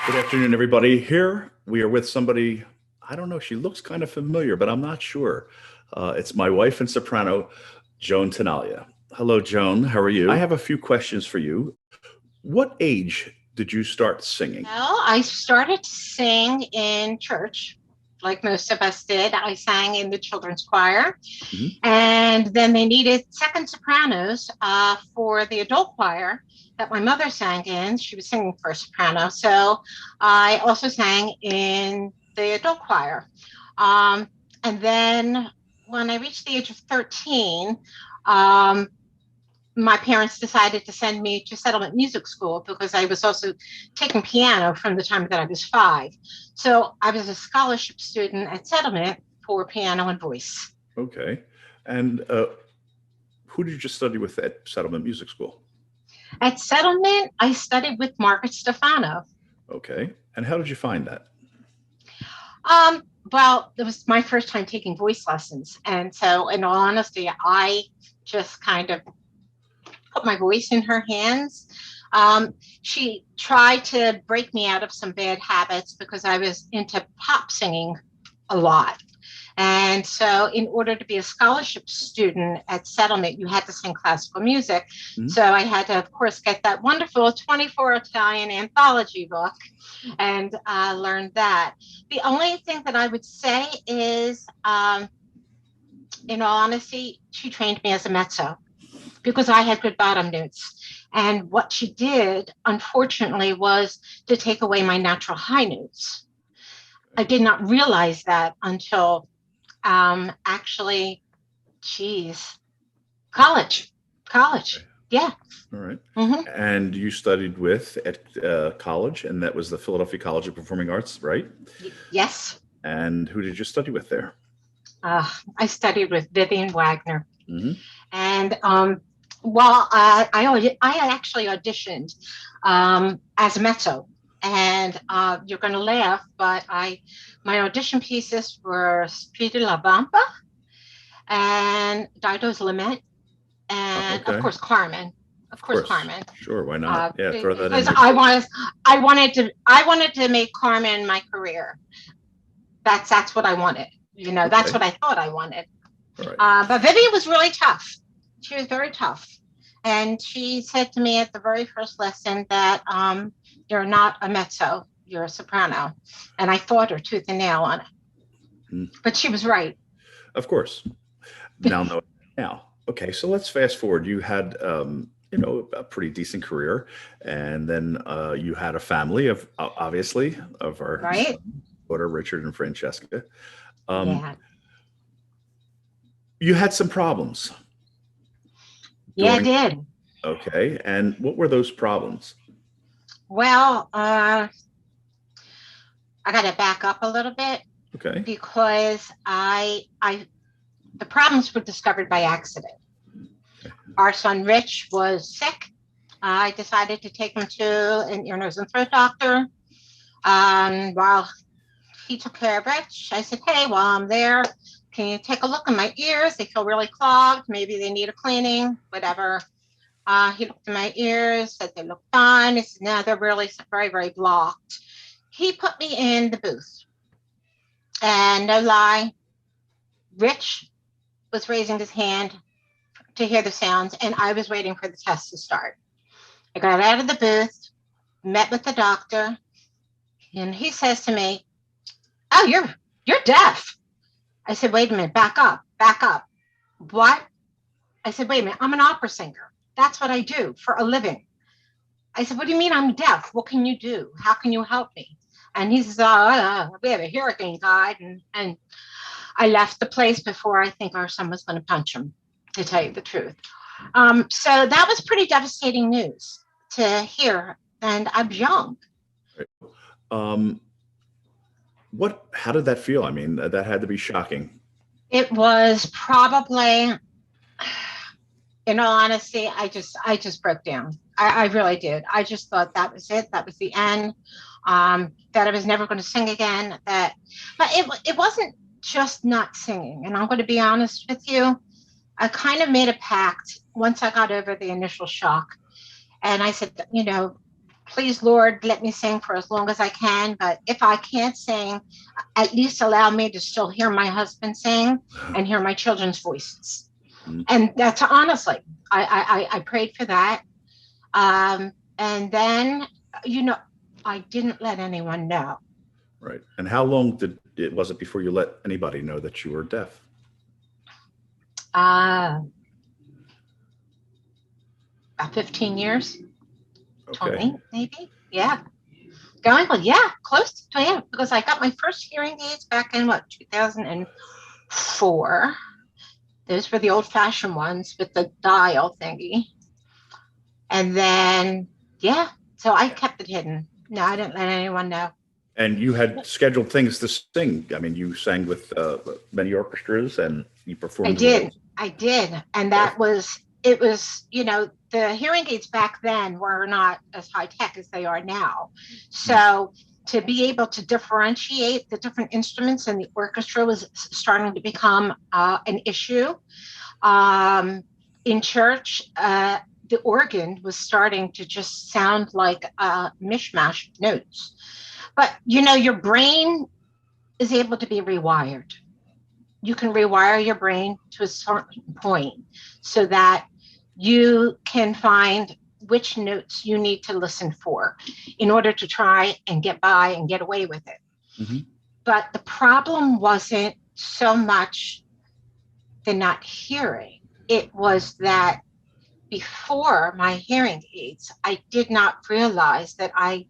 Good afternoon, everybody. Here we are with somebody, I don't know, she looks kind of familiar, but I'm not sure. It's my wife and soprano, Joan Tenaglia. Hello, Joan. How are you? I have a few questions for you. What age did you start singing? Well, I started to sing in church, like most of us did. I sang in the children's choir, Mhm. and then they needed second sopranos for the adult choir that my mother sang in. She was singing first soprano, so I also sang in the adult choir. Um, and then when I reached the age of 13, um, my parents decided to send me to settlement music school because I was also taking piano from the time that I was 5. So I was a scholarship student at settlement for piano and voice. Okay. And who did you study with at Settlement Music School? At settlement, I studied with Margaret Stefano. Okay. And how did you find that? Um, well, it was my first time taking voice lessons. And so, in all honesty, I just kind of put my voice in her hands. She tried to break me out of some bad habits because I was into pop singing a lot. And so, in order to be a scholarship student at Settlement, you had to sing classical music. Mhm. So, I had to, of course, get that wonderful 24 Italian anthology book and learn that. The only thing that I would say is, in all honesty, she trained me as a mezzo because I had good bottom notes. And what she did, unfortunately, was to take away my natural high notes. I did not realize that until actually, geez, college. College. Yeah. All right. Hmm. And you studied with at college, and that was the Philadelphia College of Performing Arts, right? Yes. And who did you study with there? I studied with Vivian Wagner. Hmm. And well, I actually auditioned as a mezzo. And you're going to laugh, but my audition pieces were Spiri la Vampa and Dido's Lament, and of Okay. course Carmen. Of Of course, course. Carmen. Sure. Why not? Yeah. Throw that in Because there. I wanted to make Carmen my career. That's what I wanted. That's Okay. what I thought I wanted. All right. But Vivian was really tough. She was very tough. And she said to me at the very first lesson that you're not a mezzo, you're a soprano. And I fought her tooth and nail on it. Mm. But she was right. Of course. Now, no. Now, okay. So let's fast forward. You had, a pretty decent career, and then you had a family of obviously of our Right? daughter Richard and Francesca. Um, Yeah. you had some problems Yeah, I during. did. Okay. And what were those problems? Well, I got to back up a little bit Okay. because the problems were discovered by accident. Our son Rich was sick. I decided to take him to an ear, nose, and throat doctor. While he took care of Rich, I said, "Hey, while I'm there, can you take a look at my ears? They feel really clogged. Maybe they need a cleaning, whatever." He looked at my ears, said they look fine. He said, "No, they're really very, very blocked." He put me in the booth. And no lie, Rich was raising his hand to hear the sounds, and I was waiting for the test to start. I got out of the booth, met with the doctor, and he says to me, "Oh, you're deaf." I said, "Wait a minute, back up, back up." "What?" I said, "Wait a minute, I'm an opera singer. That's what I do for a living." I said, "What do you mean I'm deaf? What can you do? How can you help me?" And he says, "We have a hurricane guide." And I left the place before I think our son was going to punch him, to tell you the truth. So that was pretty devastating news to hear. And I'm young. Right. Um, how did that feel? I mean, that had to be shocking. It was probably, in all honesty, I just broke down. I really did. I just thought that was it. That was the end. That I was never going to sing again. But it wasn't just not singing. And I'm going to be honest with you. I kind of made a pact once I got over the initial shock. And I said, please, Lord, let me sing for as long as I can. But if I can't sing, at least allow me to still hear my husband sing and hear my children's voices. Mm. And that's honestly, I prayed for that. And then, I didn't let anyone know. Right. And how long was it before you let anybody know that you were deaf? About 15 years, Okay. 20 maybe. Yeah. Going, well, yeah, close to 20, because I got my first hearing aids back in 2004. Those were the old fashioned ones with the dial thingy. And then, yeah, so I kept it hidden. No, I didn't let anyone know. And you had scheduled things to sing. I mean, you sang with many orchestras and you I performed did. roles. I did. And Okay. it was, the hearing aids back then were not as high tech as they are now. So to be able to differentiate the different instruments in the orchestra was starting to become an issue. In church, the organ was starting to just sound like a mishmash of notes. But, your brain is able to be rewired. You can rewire your brain to a certain point so that you can find which notes you need to listen for in order to try and get by and get away with it. Mm-hmm. But the problem wasn't so much the not hearing, it was that before my hearing aids, I did not realize that I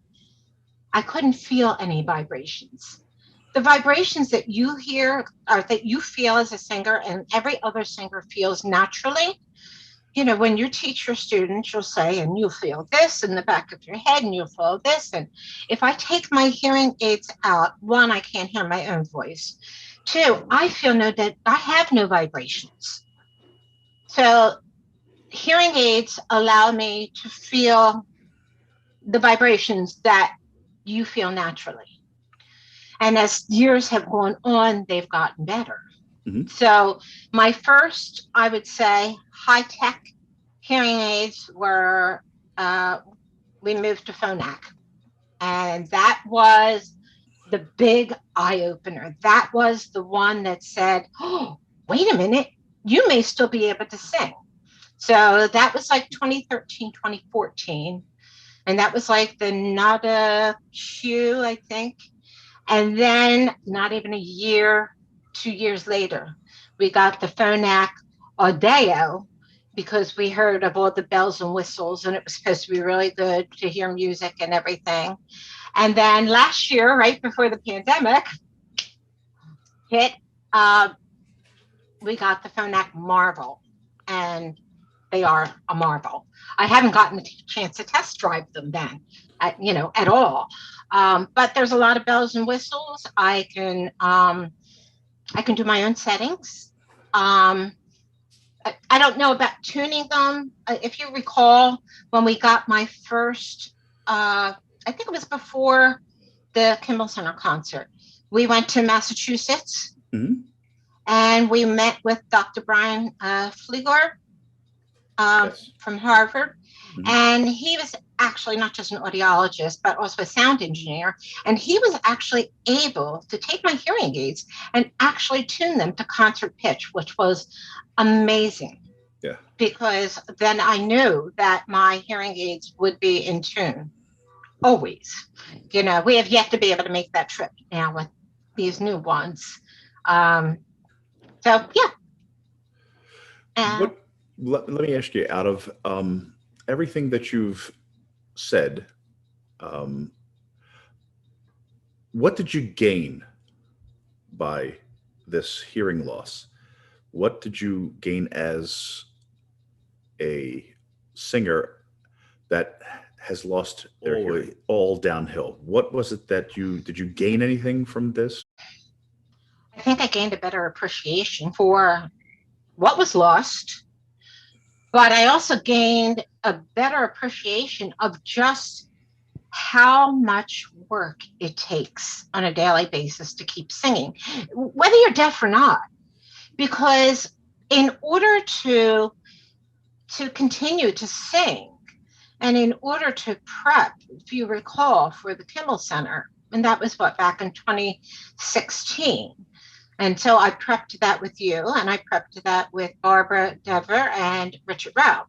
couldn't feel any vibrations. The vibrations that you hear or that you feel as a singer and every other singer feels naturally. When you teach your students, you'll say, and you'll feel this in the back of your head, and you'll feel this. And if I take my hearing aids out, one, I can't hear my own voice. Two, I feel that I have no vibrations. So hearing aids allow me to feel the vibrations that you feel naturally. And as years have gone on, they've gotten better. Mm-hmm. So my first, I would say, high-tech hearing aids were, we moved to Phonak. And that was the big eye-opener. That was the one that said, oh, wait a minute, you may still be able to sing. So that was like 2013, 2014. And that was like the Nada Q, I think. And then not even a year, 2 years later, we got the Phonak Audio because we heard of all the bells and whistles and it was supposed to be really good to hear music and everything. And then last year, right before the pandemic hit, we got the Phonak Marvel, and they are a marvel. I haven't gotten the chance to test drive them then, at all. But there's a lot of bells and whistles. I can do my own settings. I don't know about tuning them. If you recall, when we got my first, I think it was before the Kimmel Center concert, we went to Massachusetts. Mm-hmm. And we met with Dr. Brian Fligor Yes. from Harvard. Mm-hmm. And he was actually not just an audiologist, but also a sound engineer. And he was actually able to take my hearing aids and actually tune them to concert pitch, which was amazing. Yeah. Because then I knew that my hearing aids would be in tune always. We have yet to be able to make that trip now with these new ones. So, yeah. Let me ask you, out of everything that you've said, what did you gain by this hearing loss? What did you gain as a singer that has lost their hearing all downhill? What was it that did you gain anything from this? I think I gained a better appreciation for what was lost, but I also gained a better appreciation of just how much work it takes on a daily basis to keep singing, whether you're deaf or not. Because in order to continue to sing, And in order to prep, if you recall, for the Kimmel Center, and that was what, back in 2016. And so I prepped that with you, and I prepped that with Barbara Dever and Richard Rowe.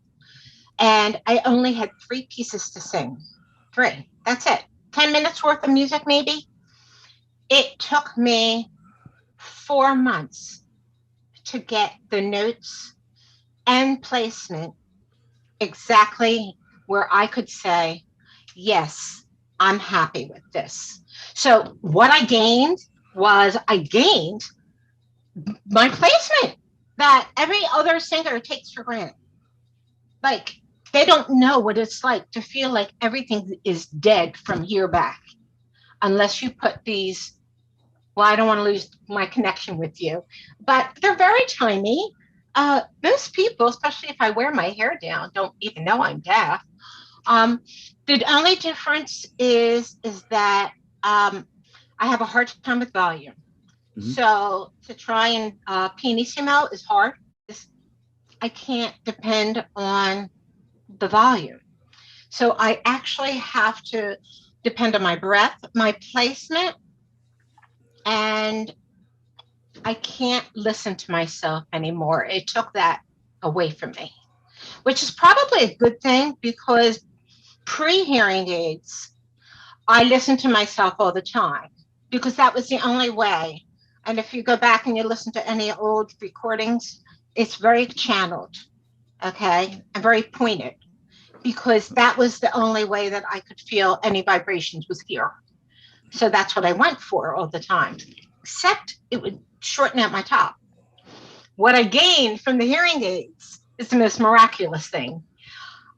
And I only had 3 pieces to sing. 3. That's it. 10 minutes worth of music, maybe. It took me 4 months to get the notes and placement exactly where I could say, yes, I'm happy with this. So what I gained was I gained my placement that every other singer takes for granted. Like, they don't know what it's like to feel like everything is dead from here back, unless you put these, well, I don't want to lose my connection with you, but they're very tiny. Most people, especially if I wear my hair down, don't even know I'm deaf. The only difference is that I have a hard time with volume. Mm-hmm. So to try and pianissimo is hard. I can't depend on the volume. So I actually have to depend on my breath, my placement, and I can't listen to myself anymore. It took that away from me, which is probably a good thing, because pre-hearing aids, I listened to myself all the time because that was the only way. And if you go back and you listen to any old recordings, it's very channeled, okay, and very pointed, because that was the only way that I could feel any vibrations was here. So that's what I went for all the time, except it would shorten out my top. What I gained from the hearing aids is the most miraculous thing.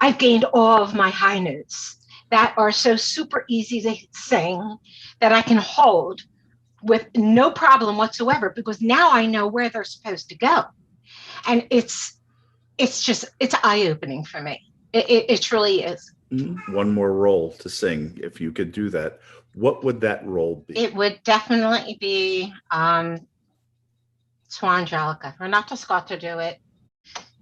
I've gained all of my high notes that are so super easy to sing that I can hold with no problem whatsoever, because now I know where they're supposed to go. And it's eye-opening for me. It truly is. One more role to sing, if you could do that, what would that role be? It would definitely be Swan Angelica. Renata Scott to do it.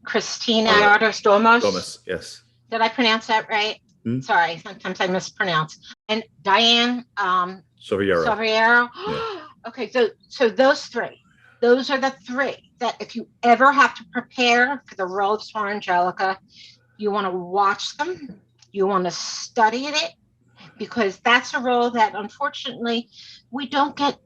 Christina Domos. Yes. Did I pronounce that right? Sorry, sometimes I mispronounce. And Diane Soviero. Yeah. Okay, so those 3. Those are the 3 that if you ever have to prepare for the role of Swan Angelica, you want to watch them, you want to study it, because that's a role that unfortunately we don't get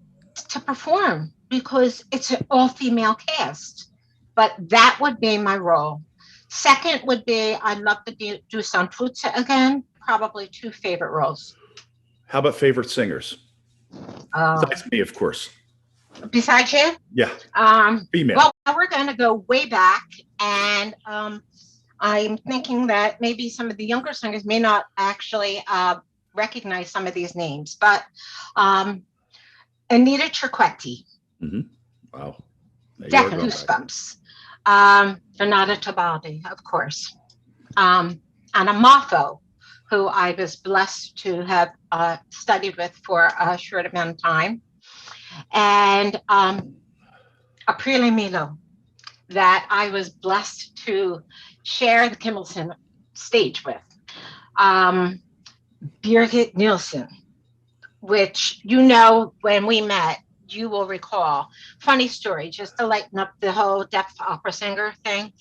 to perform because it's an all-female cast. But that would be my role. Second would be, I'd love to do Sanfuzza again, probably 2 favorite roles. How about favorite singers? Besides me, of course. Besides you? Yeah. Female. Well, we're going to go way back, and I'm thinking that maybe some of the younger singers may not actually recognize some of these names, but Anita Triquetti. Mm-hmm. Wow. Definitely goosebumps. Renata Tabaldi, of course. Anna Moffo, who I was blessed to have studied with for a short amount of time. And Aprile Milo, that I was blessed to share the Kimmel Center stage with. Birgit Nilsson, which, when we met, you will recall. Funny story, just to lighten up the whole deaf opera singer thing.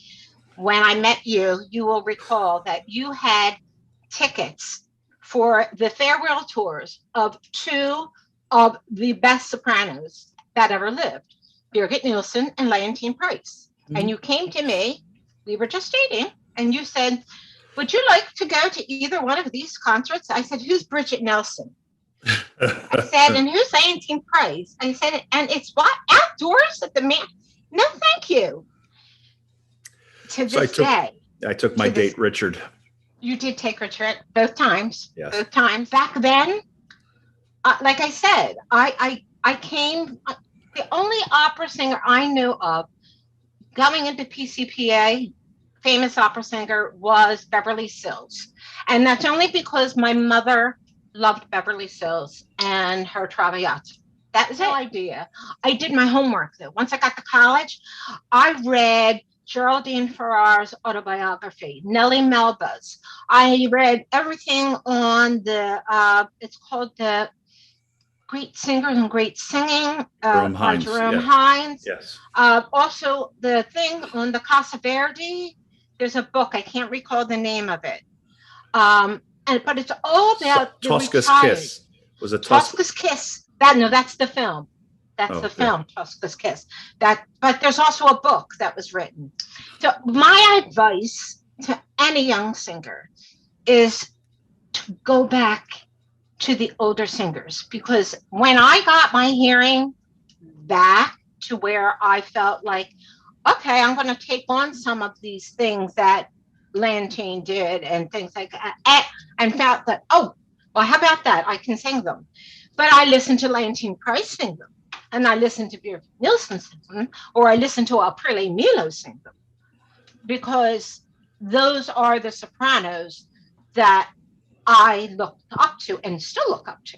When I met you, you will recall that you had tickets for the farewell tours of 2 of the best sopranos that ever lived, Birgit Nilsson and Leontine Price. Mm-hmm. And you came to me, we were just dating, and you said, would you like to go to either one of these concerts? I said, who's Bridget Nelson? I said, and who's Leontine Price? I said, and it's what? Outdoors at the man? No, thank you. To this day. I took my date, Richard. You did take Richard both times. Yes. Both times. Back then, like I said, I came, the only opera singer I knew of going into PCPA, famous opera singer, was Beverly Sills. And that's only because my mother loved Beverly Sills and her Traviata. That was the idea. I did my homework, though. Once I got to college, I read Geraldine Farrar's autobiography, Nellie Melba's. I read everything on it's called the Great Singers and Great Singing Jerome by Hines. Jerome Yeah. Hines. Yes. Also, the thing on the Casa Verde, there's a book, I can't recall the name of it. But it's all about the Tosca's retired. Kiss. Was it Tosca's Kiss? That's the film. That's the film, Tosca's Kiss. But there's also a book that was written. So my advice to any young singer is to go back to the older singers, because when I got my hearing back to where I felt like, okay, I'm going to take on some of these things that Lantine did and things like that, and felt that, oh, well, how about that? I can sing them. But I listened to Lantine Price sing them, and I listened to Beer Nielsen sing them, or I listened to Aprile Milo sing them, because those are the sopranos that I looked up to and still look up to.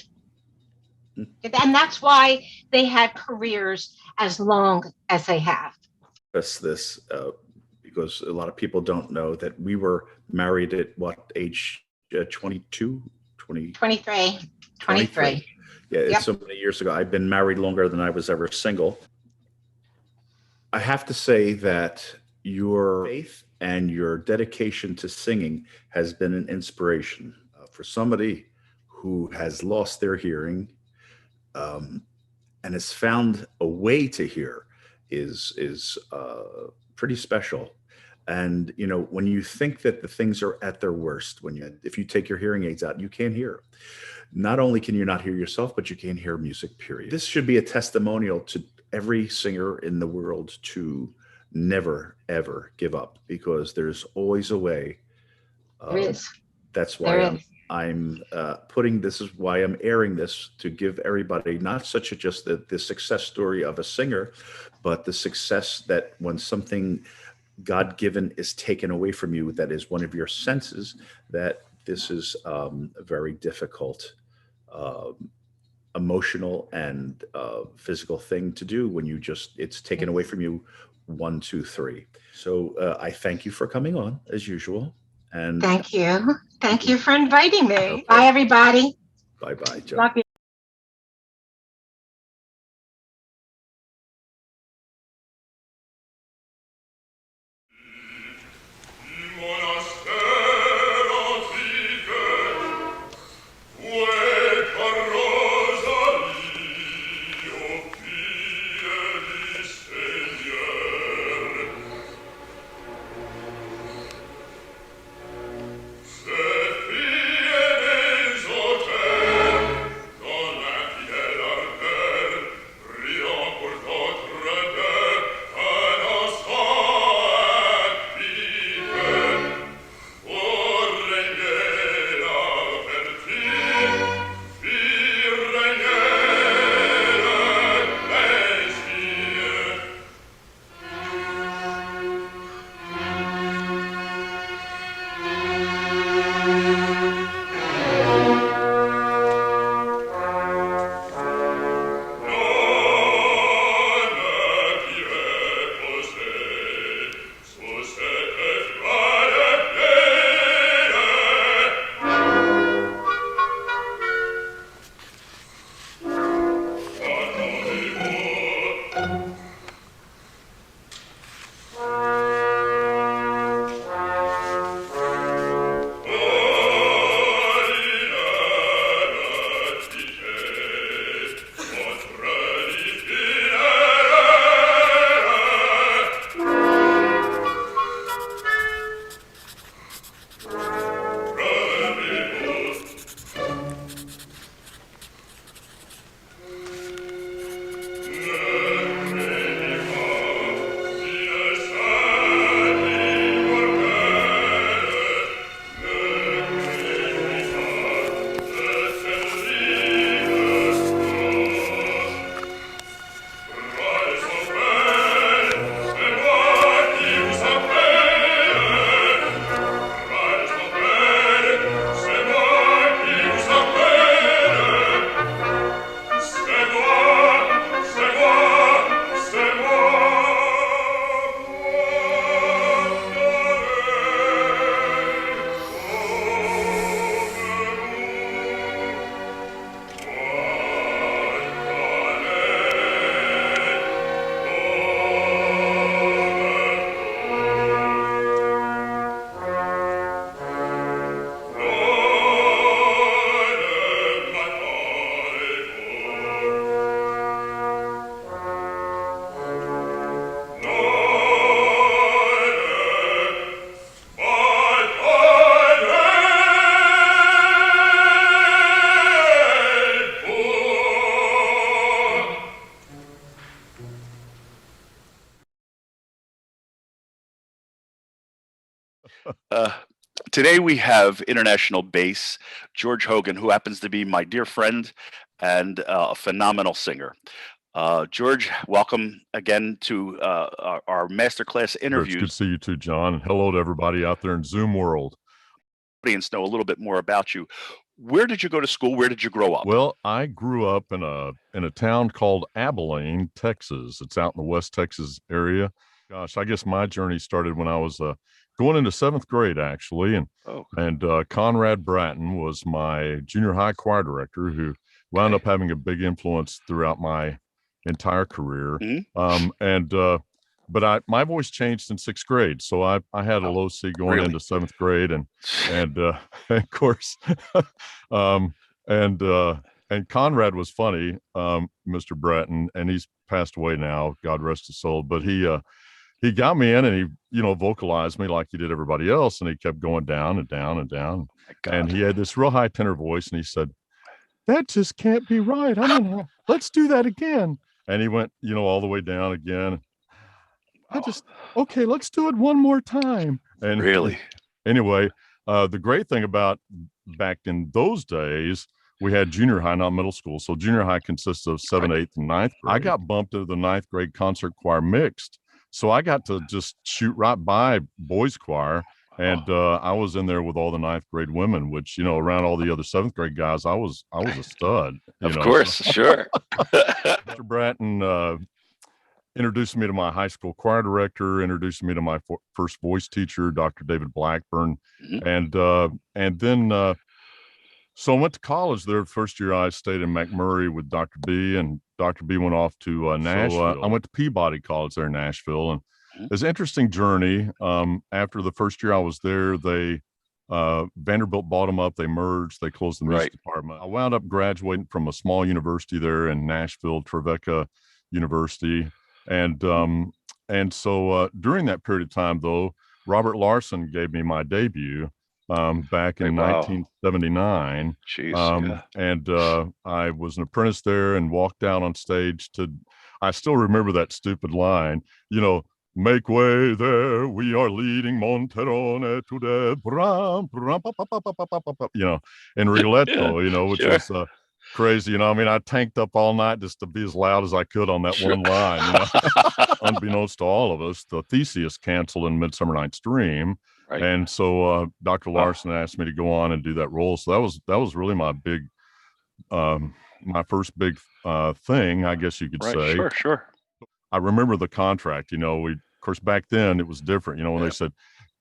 And that's why they had careers as long as they have. This because a lot of people don't know that we were married at what age? 22? 23. 23. Yeah, it's so many years ago. I've been married longer than I was ever single. I have to say that your faith and your dedication to singing has been an inspiration for somebody who has lost their hearing and has found a way to hear is pretty special. And you know, when you think that the things are at their worst, if you take your hearing aids out, you can't hear. Not only can you not hear yourself, but you can't hear music, period. This should be a testimonial to every singer in the world to never, ever give up, because there's always a way. There is. That's why I'm putting this, is why I'm airing this, to give everybody not such just the success story of a singer, but the success that when something God-given is taken away from you, that is one of your senses, that this is a very difficult emotional and physical thing to do when it's taken away from you 1, 2, 3. So I thank you for coming on as usual. And thank you. Thank you for inviting me. Okay. Bye, everybody. Bye-bye, Joe. Love you. Today we have international bass George Hogan, who happens to be my dear friend and a phenomenal singer. George, welcome again to our masterclass interviews. It's good to see you too, John. And hello to everybody out there in Zoom world. Audience know a little bit more about you. Where did you go to school? Where did you grow up? Well, I grew up in a town called Abilene, Texas. It's out in the West Texas area. Gosh, I guess my journey started when I was going into 7th grade, actually. And Conrad Bratton was my junior high choir director, who wound up having a big influence throughout my entire career. But my voice changed in 6th grade, so I had a low C going into 7th grade, and of course, and Conrad was funny, Mr. Bratton, and he's passed away now, God rest his soul. But he got me in, and he vocalized me like he did everybody else, and he kept going down and down and down, and he had this real high tenor voice, and he said, "That just can't be right. Let's do that again." And he went, all the way down again. Okay, let's do it one more time. And really, anyway, the great thing about back in those days, we had junior high, not middle school. So junior high consists of 7th, 8th, and 9th grade. I got bumped into the 9th grade concert choir mixed. So I got to just shoot right by boys choir. And I was in there with all the 9th grade women, which, around all the other 7th grade guys, I was a stud. Of course, sure. Mr. Bratton introduced me to my high school choir director, introduced me to my first voice teacher, Dr. David Blackburn. And then so I went to college there. First year I stayed in McMurray with Dr. B, and Dr. B went off to Nashville. I went to Peabody College there in Nashville, and it was an interesting journey. After the first year I was there, Vanderbilt bought them up. They merged. They closed the music department. I wound up graduating from a small university there in Nashville, Trevecca University. And so during that period of time, though, Robert Larson gave me my debut back in 1979. And I was an apprentice there and walked out on stage I still remember that stupid line, "Make way there, we are leading Monterone to the in Rigoletto, which was crazy. I tanked up all night just to be as loud as I could on that one line. Unbeknownst to all of us, the Theseus canceled in Midsummer Night's Dream. And so Dr. Larson asked me to go on and do that role. So that was really my big, my first big thing, I guess you could say. Sure. I remember the contract, of course, back then it was different, when they said,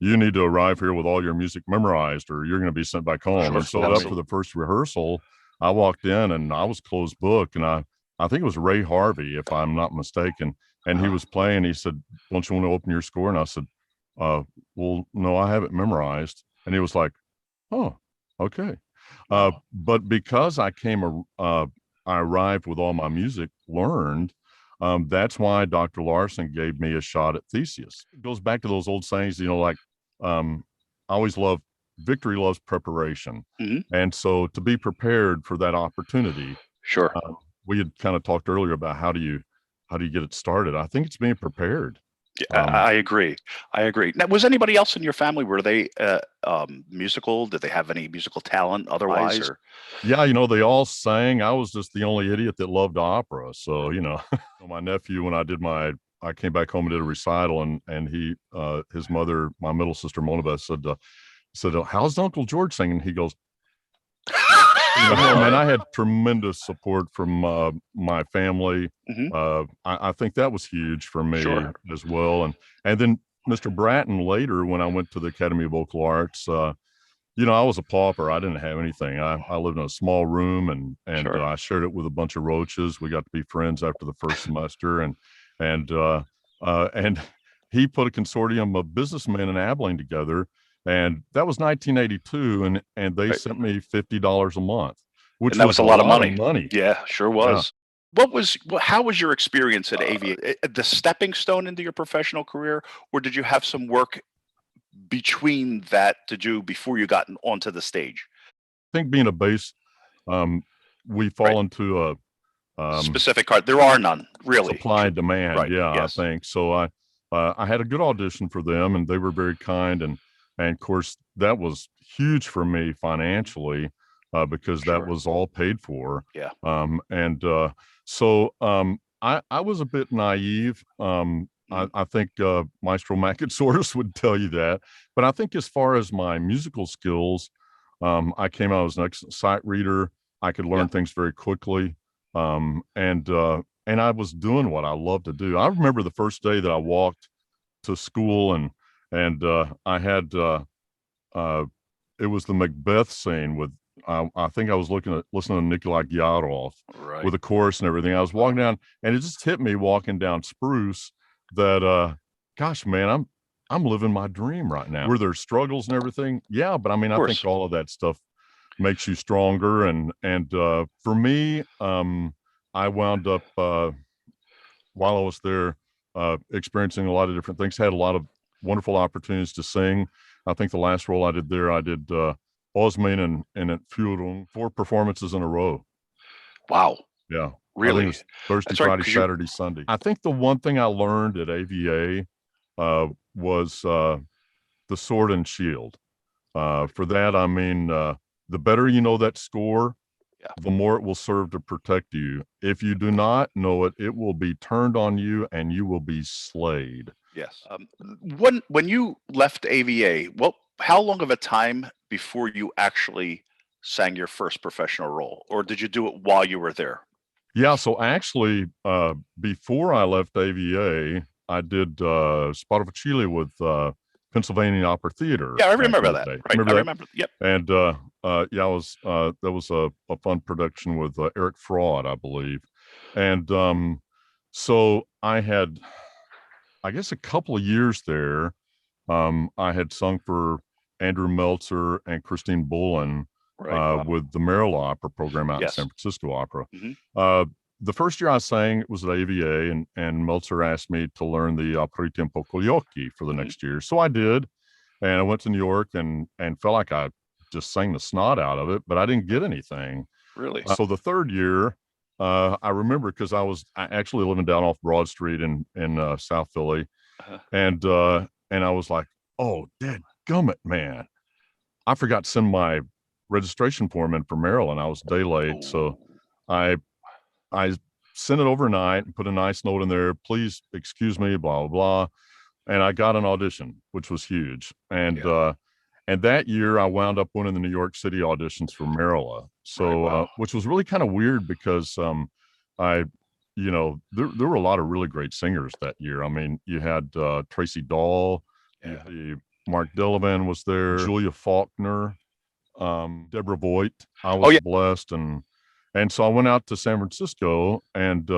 "You need to arrive here with all your music memorized or you're going to be sent back home." And so after the first rehearsal, I walked in and I was closed book, and I think it was Ray Harvey, if I'm not mistaken. And he was playing. He said, "Don't you want to open your score?" And I said, "Well, no, I have it memorized." And he was like, "Oh, okay." But because I arrived with all my music learned, that's why Dr. Larson gave me a shot at Theseus. It goes back to those old sayings, I always love victory loves preparation. And so to be prepared for that opportunity. We had kind of talked earlier about how do you get it started. I think it's being prepared. I agree. Now, was anybody else in your family, were they musical? Did they have any musical talent otherwise? Yeah, they all sang. I was just the only idiot that loved opera. So, my nephew, when I came back home and did a recital, and he, his mother, my middle sister, Monabeth, said, "How's Uncle George singing?" He goes, man, I had tremendous support from my family. I think that was huge for me as well. And then Mr. Bratton later, when I went to the Academy of Vocal Arts, I was a pauper. I didn't have anything. I lived in a small room, and I shared it with a bunch of roaches. We got to be friends after the first semester, and he put a consortium of businessmen in Abilene together. And that was 1982, and they sent me $50 a month, which was a lot of money. Yeah, sure was. Yeah. How was your experience at AV? The stepping stone into your professional career, or did you have some work between that to do before you got onto the stage? I think being a bass, we fall into a specific card. There are none, really. Supply and demand. I think so. I had a good audition for them, and they were very kind, and of course that was huge for me financially, because that was all paid for. Yeah. I was a bit naive. I think Maestro Makatsoris would tell you that. But I think as far as my musical skills, I came out as an excellent sight reader. I could learn things very quickly. And I was doing what I love to do. I remember the first day that I walked to school, and I had it was the Macbeth scene with I think I was listening to Nikolai Gyarov with a chorus and everything. I was walking down, and it just hit me walking down Spruce that gosh, man, I'm living my dream right now. Were there struggles and everything? Yeah, but I mean, I think all of that stuff makes you stronger. And for me, I wound up while I was there experiencing a lot of different things. Had a lot of wonderful opportunities to sing. I think the last role I did there, I did Osman and at Führung, 4 performances in a row. Wow. Yeah. Really? I think it was Thursday, Friday, Saturday, Sunday. I think the one thing I learned at AVA was the sword and shield. For that, I mean, the better you know that score, the more it will serve to protect you. If you do not know it, it will be turned on you and you will be slayed. Yes. When you left AVA, how long of a time before you actually sang your first professional role, or did you do it while you were there? Yeah, so actually, before I left AVA, I did Spot of Chile with Pennsylvania Opera Theater. Yeah, I remember that. Right. Remember I that? remember. Yep. And yeah, that was a fun production with Eric Fraud, I believe. And so I had, I guess, a couple of years there. I had sung for Andrew Meltzer and Christine Bullen with the Merrill Opera program out in San Francisco Opera. The first year I sang was at AVA, and Meltzer asked me to learn the Operetta in Pocogliocchi for the next year. So I did, and I went to New York and felt like I just sang the snot out of it, but I didn't get anything. Really? So the third year, I remember because I actually living down off Broad Street in South Philly, and I was like, oh, dadgummit, man, I forgot to send my registration form in for Maryland. I was a day late, so I sent it overnight and put a nice note in there. Please excuse me, blah, blah, blah. And I got an audition, which was huge. And that year I wound up winning the New York City auditions for Marilla. So, which was really kind of weird because there were a lot of really great singers that year. I mean, you had Tracy Dahl, Mark Delavan was there, Julia Faulkner, Deborah Voigt. I was blessed. And so I went out to San Francisco, and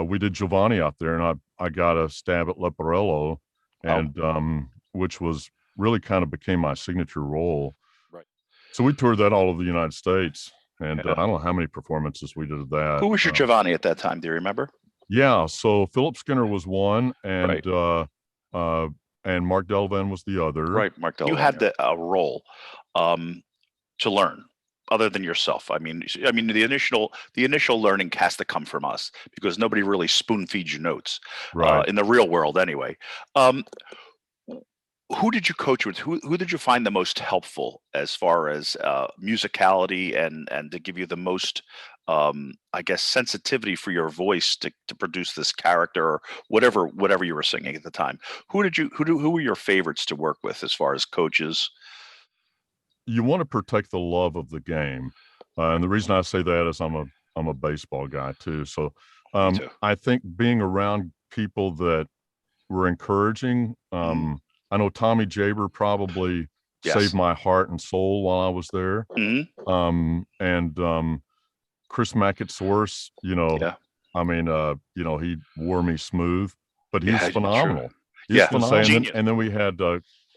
we did Giovanni out there, and I got a stab at Leporello, and which was really kind of became my signature role. Right. So we toured that all over the United States, and I don't know how many performances we did of that. Who was your Giovanni at that time? Do you remember? Yeah, so Philip Skinner was one, and Mark Delavan was the other. Right, Mark Delavan. You had a role to learn, other than yourself. I mean, the initial learning has to come from us because nobody really spoon feeds you notes, in the real world anyway. Who did you coach with? Who did you find the most helpful as far as musicality and to give you the most, I guess, sensitivity for your voice to produce this character or whatever you were singing at the time? Who were your favorites to work with as far as coaches? You want to protect the love of the game, and the reason I say that is I'm a baseball guy too. So I think being around people that were encouraging. I know Tommy Jaber probably saved my heart and soul while I was there. And Chris Makatsoris, I mean, he wore me smooth, but he's phenomenal. He's phenomenal. And then we had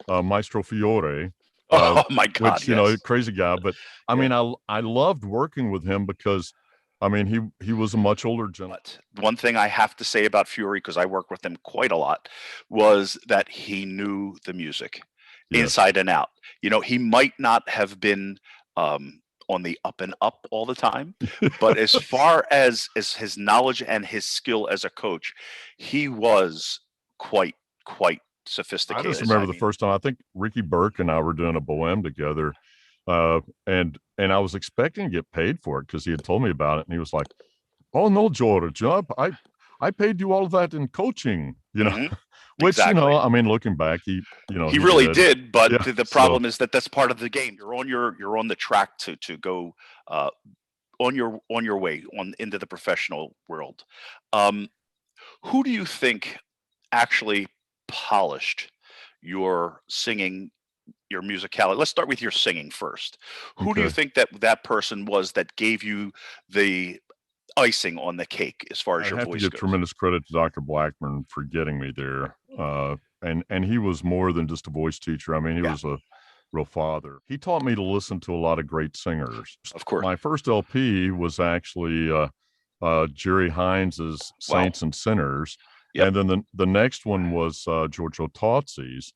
Maestro Fiore. Oh my God! Which, crazy guy. But I mean, I loved working with him because, I mean, he was a much older gentleman. One thing I have to say about Fury, because I worked with him quite a lot, was that he knew the music inside and out. He might not have been on the up and up all the time, but as far as his knowledge and his skill as a coach, he was quite sophisticated. I just remember the first time, I think Ricky Burke and I were doing a bohème together. And I was expecting to get paid for it because he had told me about it. And he was like, "Oh no, George, I paid you all of that in coaching, you know." Mm-hmm. Which, Exactly. you know, I mean, looking back, he really did. But yeah, the problem is that that's part of the game. You're on the track to go on your way into the professional world. Who do you think actually polished your singing, your musicality? Let's start with your singing first. Who do you think that person was that gave you the icing on the cake as far as your voice goes? I have to give tremendous credit to Dr. Blackburn for getting me there. And he was more than just a voice teacher. I mean, he was a real father. He taught me to listen to a lot of great singers. Of course. My first LP was actually Jerry Hines's Saints and Sinners. Yep. And then the next one was Giorgio Tozzi's.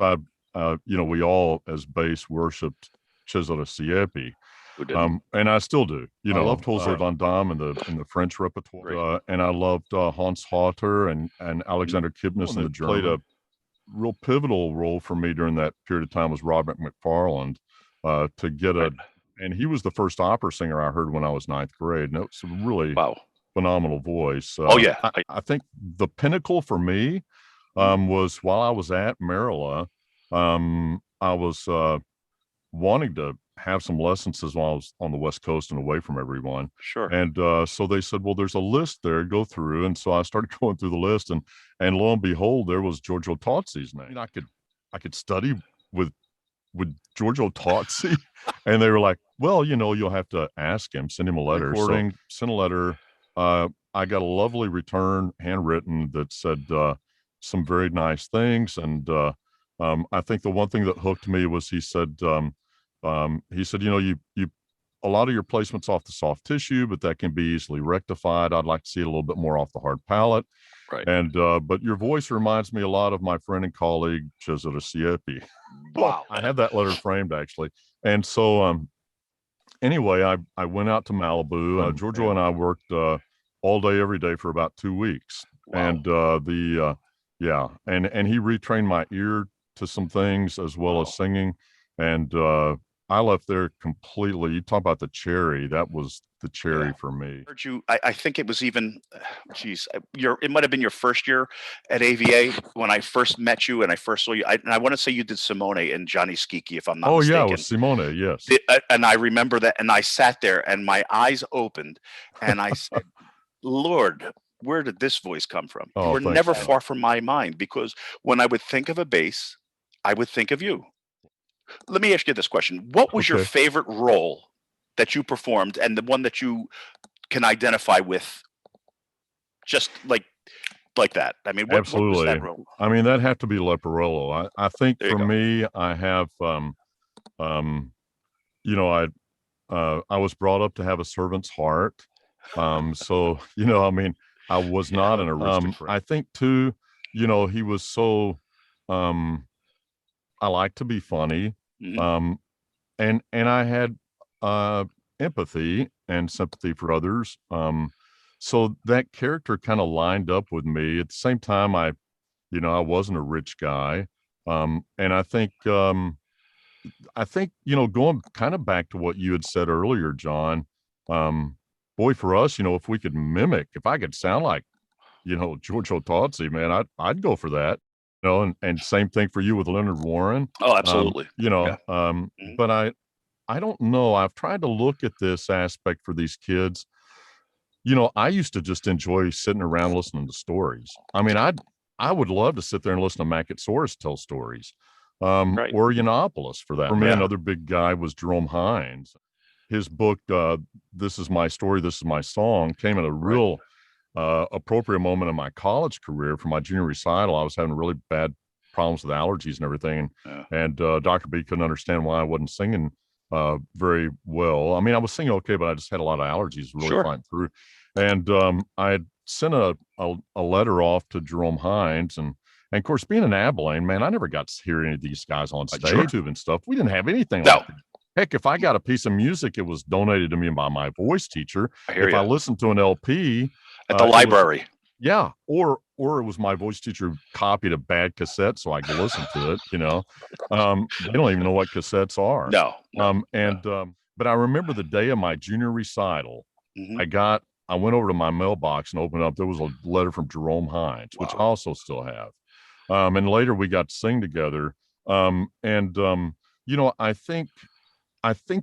You know, we all as bass worshipped Cesare Siepi. And I still do. You know, I loved Jose Van Damme in the French repertoire, and I loved Hans Hotter and Alexander Kipnis in the German. Played a real pivotal role for me during that period of time was Robert McFarland to get and he was the first opera singer I heard when I was 9th grade, and it was a really phenomenal voice. I think the pinnacle for me was while I was at Marilla. I was wanting to have some lessons while I was on the West Coast and away from everyone. Sure. And so they said, well, there's a list there, go through. And so I started going through the list, and lo and behold, there was Giorgio Tozzi's name. I could study with Giorgio Tozzi. And they were like, well, you know, you'll have to ask him, send him a letter. So sent a letter. I got a lovely return, handwritten, that said some very nice things. And I think the one thing that hooked me was he said, you know, you a lot of your placements off the soft tissue, but that can be easily rectified. I'd like to see it a little bit more off the hard palate. Right. And but your voice reminds me a lot of my friend and colleague Cesare Siepi. Wow. I have that letter framed actually. And so anyway, I went out to Malibu. Giorgio and I worked all day every day for about 2 weeks. Wow. And and he retrained my ear to some things as well as singing. And I left there completely. You talk about the cherry. That was the cherry for me. Heard you. I think it was even, it might have been your first year at AVA when I first met you and I first saw you. I want to say you did Simone and Johnny Skiki, if I'm not mistaken. Oh yeah, it was Simone. Yes. And I remember that, and I sat there and my eyes opened, and I said, "Lord, where did this voice come from?" You were never far from my mind, because when I would think of a bass, I would think of you. Let me ask you this question. What was your favorite role that you performed, and the one that you can identify with just like that? I mean, absolutely. What was that role? I mean, that'd have to be Leporello. I think for me, I have, you know, I was brought up to have a servant's heart. So, you know, I mean, I was not an aristocrat. I think too, you know, he was so, I like to be funny. Mm-hmm. And I had empathy and sympathy for others. So that character kind of lined up with me. At the same time, I wasn't a rich guy. And I think, you know, going kind of back to what you had said earlier, John, boy, for us, you know, if I could sound like, you know, Giorgio Tozzi, man, I'd go for that. You know, and same thing for you with Leonard Warren. Oh, absolutely. You know, but I don't know. I've tried to look at this aspect for these kids. You know, I used to just enjoy sitting around listening to stories. I mean, I would love to sit there and listen to Macatsaurus tell stories, or Yiannopoulos for that. For me, another big guy was Jerome Hines. His book, This Is My Story, This Is My Song, came at a real appropriate moment in my college career. For my junior recital, I was having really bad problems with allergies and everything. And Dr. B couldn't understand why I wasn't singing very well. I mean, I was singing okay, but I just had a lot of allergies really flying through. And I had sent a letter off to Jerome Hines. And of course, being in Abilene, man, I never got to hear any of these guys on stage. YouTube and stuff. We didn't have anything like that. Heck, if I got a piece of music, it was donated to me by my voice teacher. If I listened to an LP at the library. Or or it was my voice teacher copied a bad cassette so I could listen to it. They don't even know what cassettes are. But I remember the day of my junior recital, I went over to my mailbox and opened up. There was a letter from Jerome Hines, which I also still have. And later we got to sing together. I think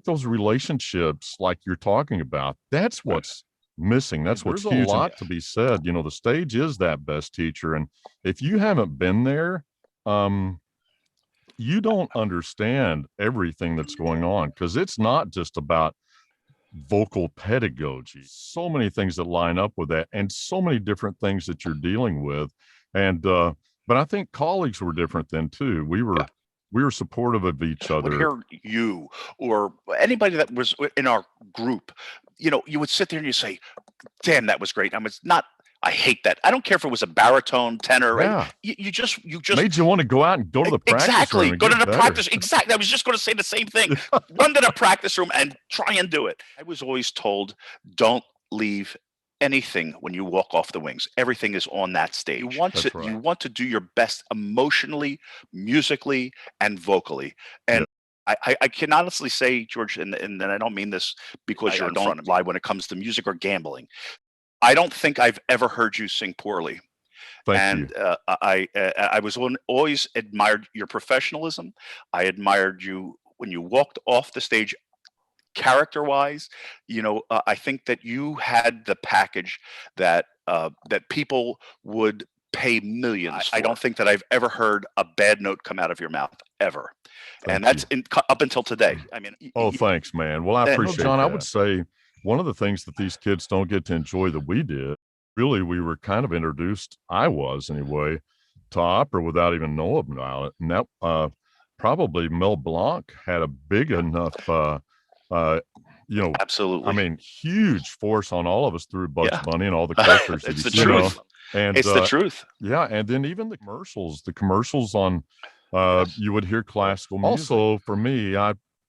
those relationships, like you're talking about, that's what's missing. That's what's huge. There's a lot to be said. The stage is that best teacher. And if you haven't been there, you don't understand everything that's going on, because it's not just about vocal pedagogy. So many things that line up with that, and so many different things that you're dealing with. But I think colleagues were different then too. We were supportive of each other. Would hear you or anybody that was in our group, you would sit there and you say, damn, that was great. I hate that. I don't care if it was a baritone, tenor. Yeah. Right? You just made you want to go out and go to the practice room. Exactly. Go to the practice. Exactly. I was just going to say the same thing. Run to the practice room and try and do it. I was always told, don't leave anything when you walk off the wings. Everything is on that stage. You want to do your best emotionally, musically, and vocally. And I can honestly say, George, and I don't mean this because you're in front of me, when it comes to music or gambling, I don't think I've ever heard you sing poorly. Thank you. I was always admired your professionalism. I admired you when you walked off the stage. Character-wise, I think that you had the package that people would pay millions for. I don't think that I've ever heard a bad note come out of your mouth ever. And that's up until today. I mean, thanks, man. Well, I appreciate John, that. I would say one of the things that these kids don't get to enjoy that we did, really, we were kind of introduced, I was anyway, to opera without even knowing about it. And that probably Mel Blanc had a big enough absolutely. I mean, huge force on all of us through Bugs Bunny and all the characters. It's the truth. And it's the truth. Yeah. And then even the commercials on, you would hear classical music. Also, for me,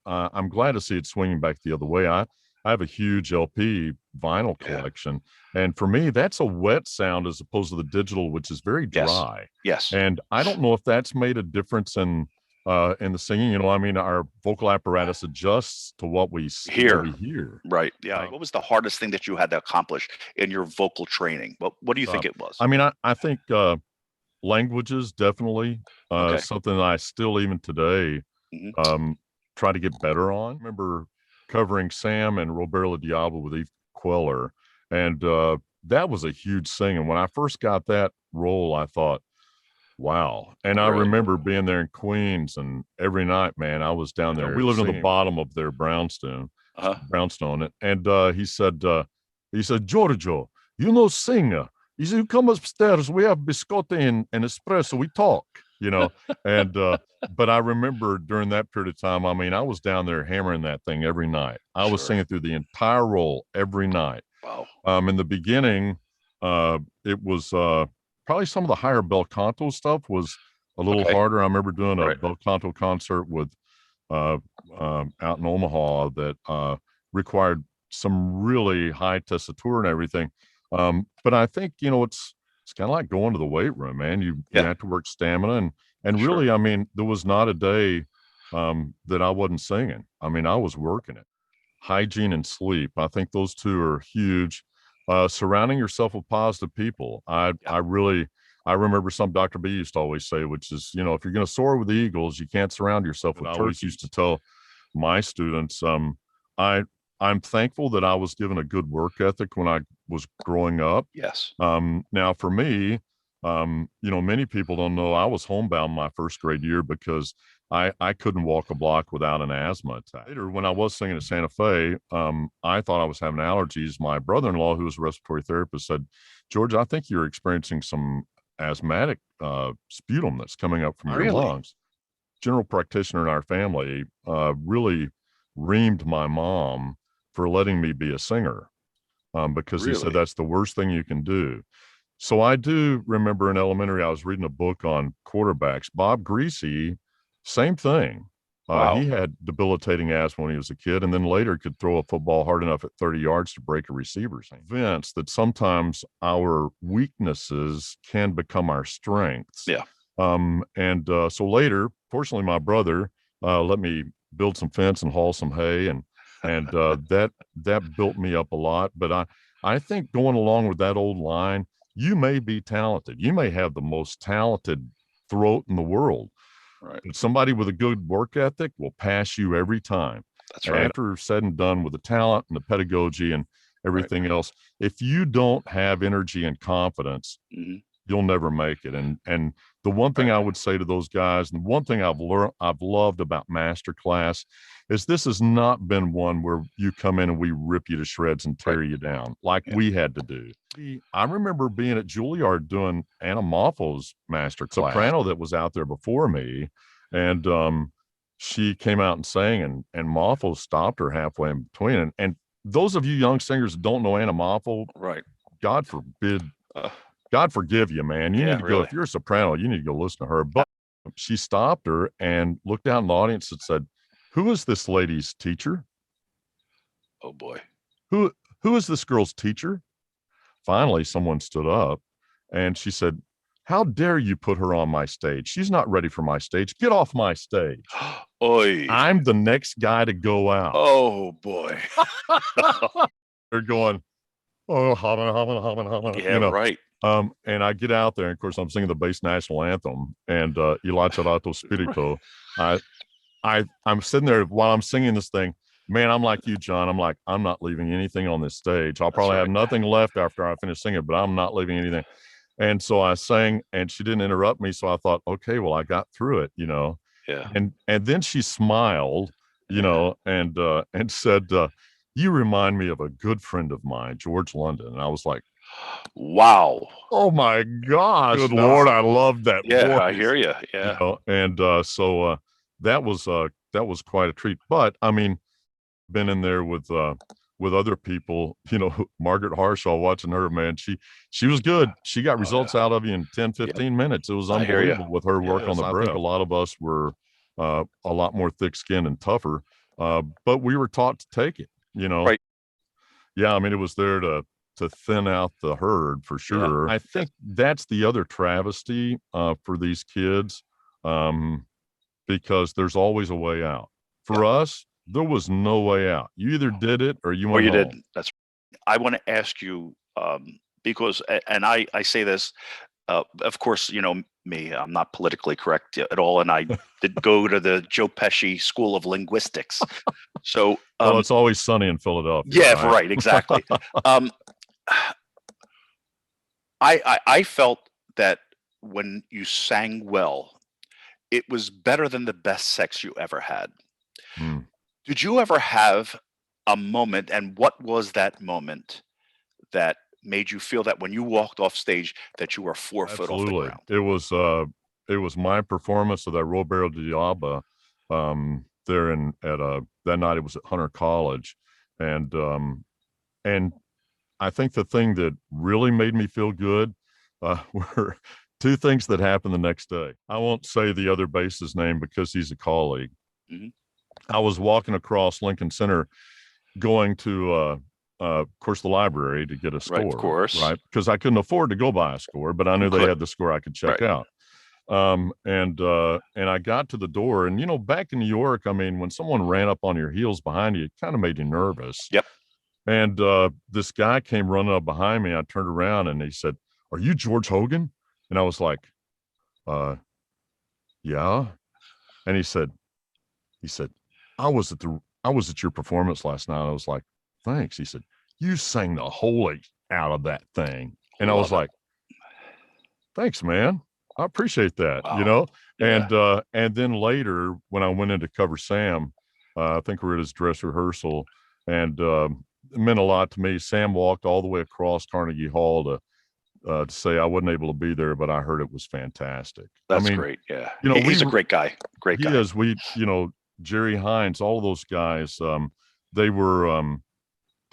I'm glad to see it swinging back the other way. I have a huge LP vinyl collection. And for me, that's a wet sound as opposed to the digital, which is very dry. Yes. And I don't know if that's made a difference in the singing. Our vocal apparatus adjusts to what we hear. Right. Yeah. What was the hardest thing that you had to accomplish in your vocal training? What do you think it was? I think languages, definitely. Something that I still, even today, try to get better on. I remember covering Sam and Robert Le Diable with Eve Queller, and that was a huge sing. And when I first got that role, I thought, wow. And I remember being there in Queens, and every night, man, I was down there. We lived on the bottom of their brownstone. And he said, Giorgio, sing. He said, you come upstairs, we have biscotti and espresso, we talk, and, but I remember during that period of time, I was down there hammering that thing every night. I was singing through the entire role every night. Wow. In the beginning, it was, probably some of the higher bel canto stuff was a little harder. I remember doing a bel canto concert with out in Omaha that required some really high tessitura and everything. But I think it's kind of like going to the weight room, man. You have to work stamina, and really, there was not a day that I wasn't singing. I was working it. Hygiene and sleep, I think those two are huge. Surrounding yourself with positive people. I remember some Dr. B used to always say, which is, if you're going to soar with the eagles, you can't surround yourself with turkeys. I always used to tell my students, I'm thankful that I was given a good work ethic when I was growing up. Yes. Now for me, many people don't know I was homebound my first grade year because I couldn't walk a block without an asthma attack. Later, when I was singing at Santa Fe, I thought I was having allergies. My brother-in-law, who was a respiratory therapist, said, George, I think you're experiencing some asthmatic sputum that's coming up from your lungs. General practitioner in our family really reamed my mom for letting me be a singer because he said that's the worst thing you can do. So I do remember in elementary, I was reading a book on quarterbacks. Bob Greasy, same thing. Wow. He had debilitating asthma when he was a kid, and then later could throw a football hard enough at 30 yards to break a receiver's hand. Vince, that sometimes our weaknesses can become our strengths. Yeah. So later, fortunately, my brother let me build some fence and haul some hay, and that built me up a lot. But I think going along with that old line, you may be talented. You may have the most talented throat in the world. Right. But somebody with a good work ethic will pass you every time. That's right. After said and done, with the talent and the pedagogy and everything else, if you don't have energy and confidence, you'll never make it. And the one thing I would say to those guys, and one thing I've loved about Masterclass, is this has not been one where you come in and we rip you to shreds and tear you down like we had to do. I remember being at Juilliard doing Anna Moffo's Masterclass, soprano that was out there before me, and she came out and sang, and Moffo stopped her halfway in between. And those of you young singers that don't know Anna Moffo, right? God forbid. God forgive you, man. You need to go, if you're a soprano, you need to go listen to her. But she stopped her and looked out in the audience and said, "Who is this lady's teacher? Oh boy. Who is this girl's teacher?" Finally, someone stood up and she said, "How dare you put her on my stage? She's not ready for my stage. Get off my stage." Oy. I'm the next guy to go out. Oh boy. They're going, oh, hobbin', Yeah, you know. right. And I get out there, and of course I'm singing the bass national anthem and Il Lacerato Spirito. I'm sitting there while I'm singing this thing. Man, I'm like you, John. I'm like, I'm not leaving anything on this stage. I'll probably have nothing left after I finish singing, but I'm not leaving anything. And so I sang, and she didn't interrupt me. So I thought, okay, well, I got through it, you know. Yeah. And then she smiled, you know, and said, "You remind me of a good friend of mine, George London." And I was like, wow. Oh my gosh. Good Lord, I love that voice. I hear you. Yeah. You know, and so that was quite a treat. But I mean, been in there with other people, you know, Margaret Harshaw, watching her, man, she was good. She got results out of you in 10, 15 minutes. It was unbelievable with her work on the breath. I think a lot of us were a lot more thick-skinned and tougher, but we were taught to take it, you know. Right. Yeah, I mean, it was there to thin out the herd for sure. Yeah. I think that's the other travesty for these kids, because there's always a way out. For us, there was no way out. You either did it or you went home. Didn't. That's. I want to ask you because, and I say this, of course, you know me. I'm not politically correct at all, and I did go to the Joe Pesci School of Linguistics. So, well, it's always sunny in Philadelphia. Yeah, right, exactly. I felt that when you sang well, it was better than the best sex you ever had. Did you ever have a moment, and what was that moment that made you feel that when you walked off stage that you were 4 foot off the ground? It was my performance of that Roberto Diaba there that night. It was at Hunter College, and I think the thing that really made me feel good were two things that happened the next day. I won't say the other bass's name because he's a colleague. I was walking across Lincoln Center going to, of course, the library to get a score. Right, of course. Right, because I couldn't afford to go buy a score, but I knew they had the score I could check out. And I got to the door, and, you know, back in New York, I mean, when someone ran up on your heels behind you, it kind of made you nervous. Yep. And this guy came running up behind me. I turned around and he said, "Are you George Hogan?" And I was like, yeah. And he said, I was at your performance last night. I was like, "Thanks." He said, "You sang the holy out of that thing." And I was like, "Thanks, man. I appreciate that." Wow. You know? Yeah. And then later when I went in to cover Sam, I think we were at his dress rehearsal, and it meant a lot to me. Sam walked all the way across Carnegie Hall to say I wasn't able to be there, but I heard it was fantastic. That's great. Yeah. You know, he's a great guy. Great guy. He is. You know, Jerry Hines, all those guys, they were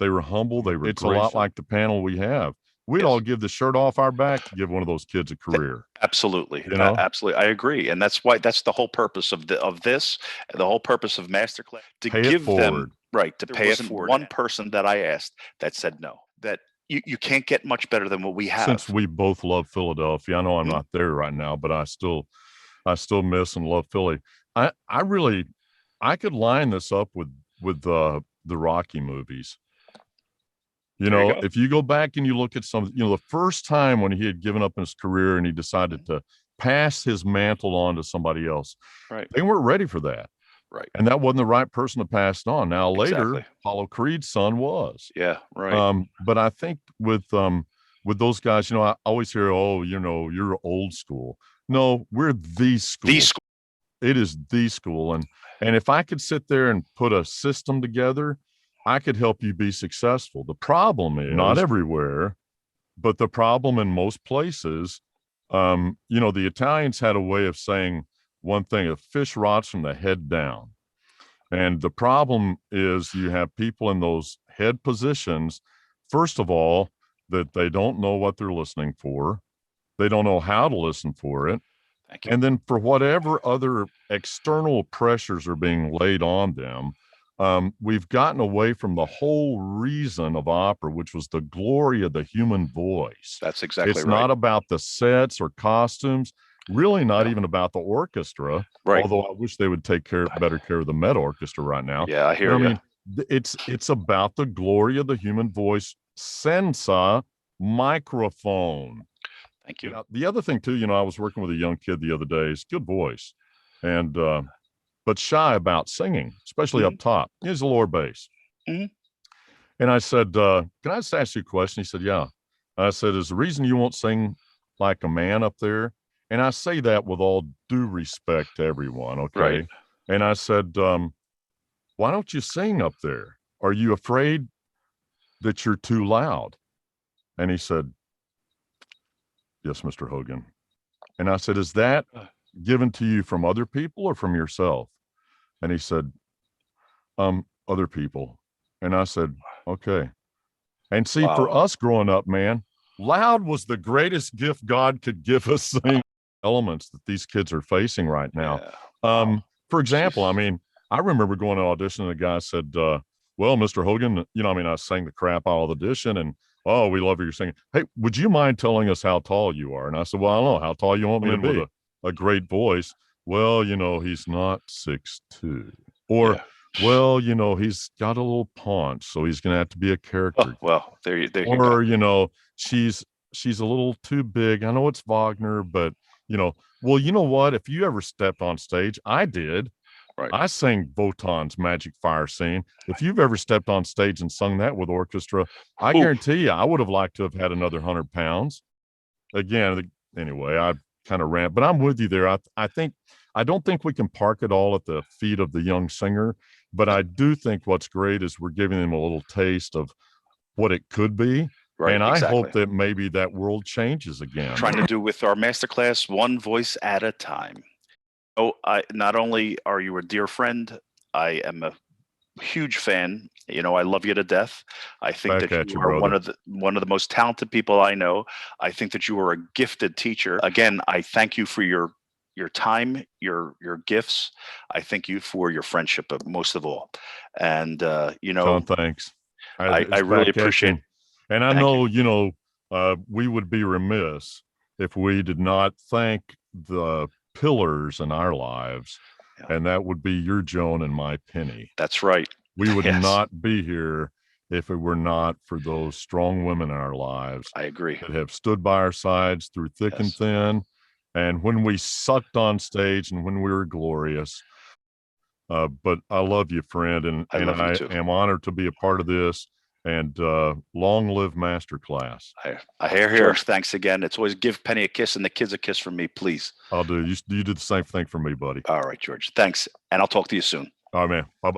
humble. They were. It's gracious. A lot like the panel we have. we'd Yes. all give the shirt off our back to give one of those kids a career. Absolutely. You know? Absolutely. I agree. And that's the whole purpose of this, the whole purpose of Masterclass, to Pay it give them, forward. right, to There pay it wasn't forward. one One person that I asked that said no, that you can't get much better than what we have. Since we both love Philadelphia, I know I'm Mhm. not there right now, but I still miss and love Philly. I could line this up with the Rocky movies. You There you know, go. if you go back and you look at some, you know, the first time when he had given up his career and he decided to pass his mantle on to somebody else, Right. they weren't ready for that. Right. And that wasn't the right person to pass it on. Now later, Exactly. Apollo Creed's son was. Yeah. Right. But I think with those guys, you know, I always hear, oh, you know, you're old school. No, we're the school. The school. It is the school. And if I could sit there and put a system together, I could help you be successful. The problem is not everywhere, but the problem in most places, you know, the Italians had a way of saying one thing: a fish rots from the head down. And the problem is you have people in those head positions, first of all, that they don't know what they're listening for. They don't know how to listen for it. Thank you. And then for whatever other external pressures are being laid on them, we've gotten away from the whole reason of opera, which was the glory of the human voice. That's exactly It's right. not about the sets or costumes, really not even about the orchestra. Right. Although I wish they would take better care of the Met Orchestra right now. Yeah, I hear you. I mean, it's about the glory of the human voice. Senza microphone. Thank you. Now, the other thing too, you know, I was working with a young kid the other day. He's good voice, and but shy about singing, especially up top. He's a lower bass. Mhm. And I said, "Can I just ask you a question?" He said, "Yeah." I said, "Is the reason you won't sing like a man up there?" And I say that with all due respect to everyone, okay? Right. And I said, "Why don't you sing up there? Are you afraid that you're too loud?" And he said, "Yes, Mr. Hogan." And I said, "Is that given to you from other people or from yourself?" And he said, "Other people." And I said, "Okay." And see, for Wow. us growing up, man, loud was the greatest gift God could give us. Elements that these kids are facing right now. Yeah. Wow. For example, I Jeez. mean, I remember going to audition and the guy said, well, Mr. Hogan, you know, I mean, I sang the crap out of the audition and, oh, we love your singing. Hey, would you mind telling us how tall you are? And I said, well, I don't know. How tall you want me to be? With a great voice. Well, you know, he's not 6'2". Or, Yeah. well, you know, he's got a little paunch, so he's going to have to be a character. Oh, well, there you go. Or, you know, she's a little too big. I know it's Wagner, but, you know, well, you know what? If you ever stepped on stage, I did. Right. I sang Wotan's Magic Fire Scene. If you've ever stepped on stage and sung that with orchestra, I guarantee you, I would have liked to have had another 100 pounds. Again, anyway, I kind of rant, but I'm with you there. I don't think we can park it all at the feet of the young singer, but I do think what's great is we're giving them a little taste of what it could be. Right. And I Exactly. hope that maybe that world changes again. Trying to do with our masterclass, one voice at a time. Oh, not only are you a dear friend, I am a huge fan. You know, I love you to death. I think Back that at you you, are one brother. of the most talented people I know. I think that you are a gifted teacher. Again, I thank you for your time, your gifts. I thank you for your friendship, most of all. And you know, John, thanks. I It's really back at appreciate. you. And I Thank know, you know, we would be remiss if we did not thank the pillars in our lives. Yeah. And that would be your Joan and my Penny. That's right. We would Yes. not be here if it were not for those strong women in our lives I agree. that have stood by our sides through thick and Yes. thin. And when we sucked on stage and when we were glorious. But I love you, friend. And I love you too. am honored to be a part of this. And long live Masterclass. I hear here. Thanks again. It's always give Penny a kiss and the kids a kiss from me, please. I'll do. You did the same thing for me, buddy. All right, George. Thanks. And I'll talk to you soon. All right, man. Bye-bye.